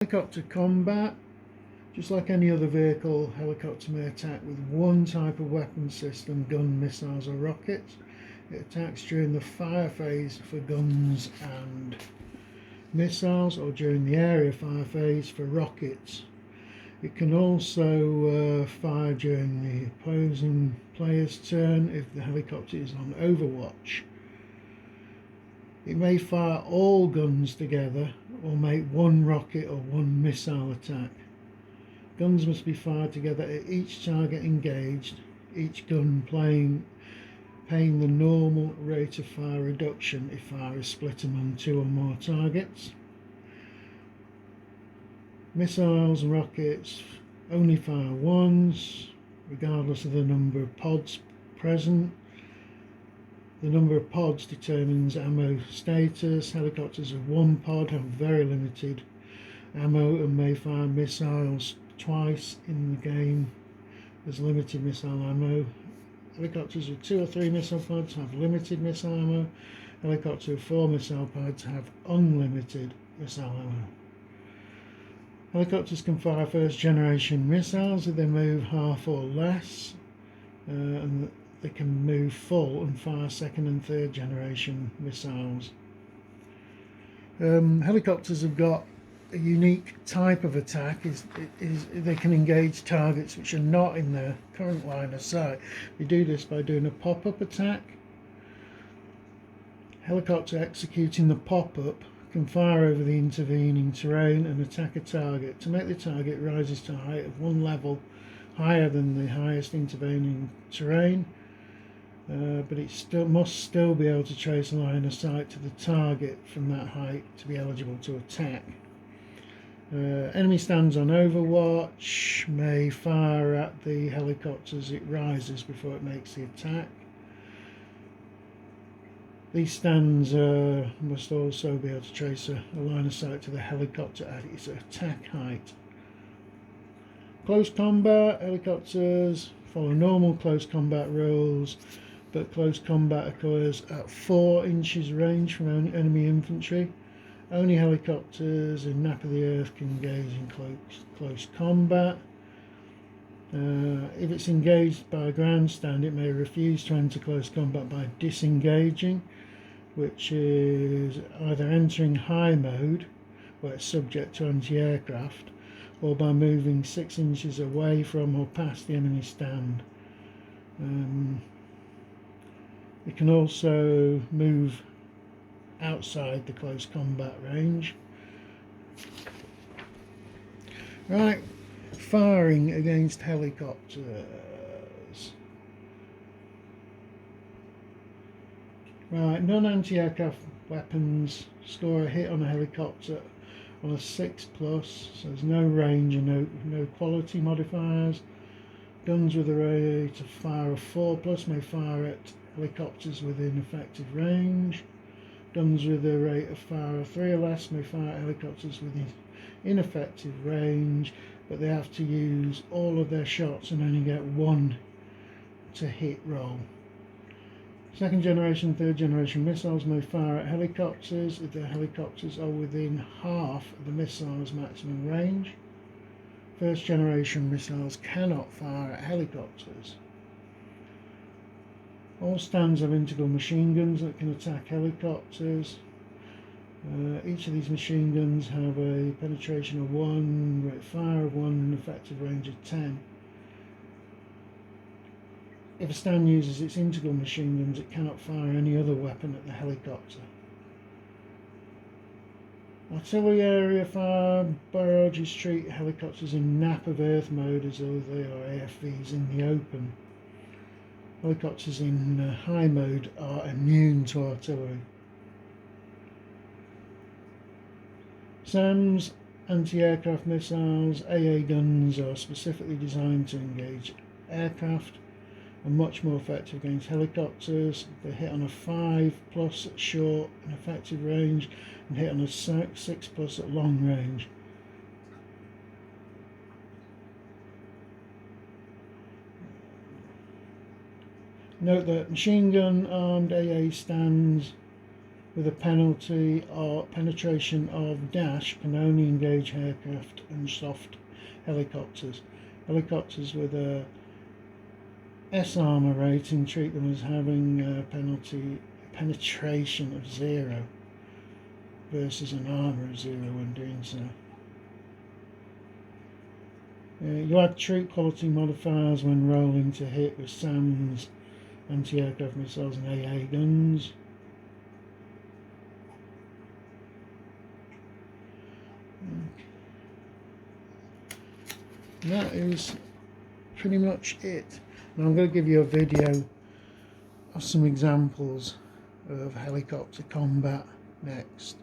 Helicopter combat. Just like any other vehicle, helicopter may attack with one type of weapon system, gun, missiles or rockets. It attacks during the fire phase for guns and missiles, or during the area fire phase for rockets. It can also fire during the opposing player's turn if the helicopter is on overwatch. It may fire all guns together or make one rocket or one missile attack. Guns must be fired together at each target engaged, each gun paying the normal rate of fire reduction if fire is split among two or more targets. Missiles and rockets only fire once, regardless of the number of pods present. The number of pods determines ammo status. Helicopters of one pod have very limited ammo and may fire missiles twice in the game as limited missile ammo. Helicopters with 2 or 3 missile pods have limited missile ammo. Helicopters with 4 missile pods have unlimited missile ammo. Helicopters can fire first generation missiles if they move half or less, and they can move full and fire second and third generation missiles. Helicopters have got a unique type of attack, is they can engage targets which are not in their current line of sight. They do this by doing a pop-up attack. Helicopter executing the pop-up can fire over the intervening terrain and attack a target. To make the target rises to a height of one level higher than the highest intervening terrain, but it must still be able to trace a line of sight to the target from that height to be eligible to attack. Enemy stands on overwatch may fire at the helicopter as it rises before it makes the attack. These stands must also be able to trace a line of sight to the helicopter at its attack height. Close combat. Helicopters follow normal close combat rules, but close combat occurs at 4 inches range from enemy infantry. Only helicopters in Nap of the Earth can engage in close combat. If it's engaged by a ground stand, it may refuse to enter close combat by disengaging, which is either entering high mode, where it's subject to anti-aircraft, or by moving 6 inches away from or past the enemy stand. It can also move outside the close combat range. Right, firing against helicopters. Right, non-anti-aircraft weapons score a hit on a helicopter on a 6+, so there's no range and no quality modifiers. Guns with a rate of fire of 4+ may fire at helicopters within effective range. Guns with a rate of fire of 3 or less may fire at helicopters within ineffective range, but they have to use all of their shots and only get one to hit roll. Second generation, third generation missiles may fire at helicopters if the helicopters are within half of the missile's maximum range. First generation missiles cannot fire at helicopters. All stands have integral machine guns that can attack helicopters. Each of these machine guns have a penetration of 1, rate of fire of 1, and effective range of 10. If a stand uses its integral machine guns, it cannot fire any other weapon at the helicopter. Artillery area fire barrages treat helicopters in Nap of Earth mode as though they are AFVs in the open. Helicopters in high mode are immune to artillery. SAMs, anti-aircraft missiles, AA guns are specifically designed to engage aircraft and much more effective against helicopters. They hit on a 5+ at short and effective range and hit on a 6+ at long range. Note that machine gun armed AA stands with a penalty or penetration of dash can only engage aircraft and soft helicopters. Helicopters with a S armour rating treat them as having a penetration of 0 versus an armour of 0 when doing so. You add troop quality modifiers when rolling to hit with SAMs, anti-aircraft missiles and AA guns. And that is pretty much it. Now I'm going to give you a video of some examples of helicopter combat next.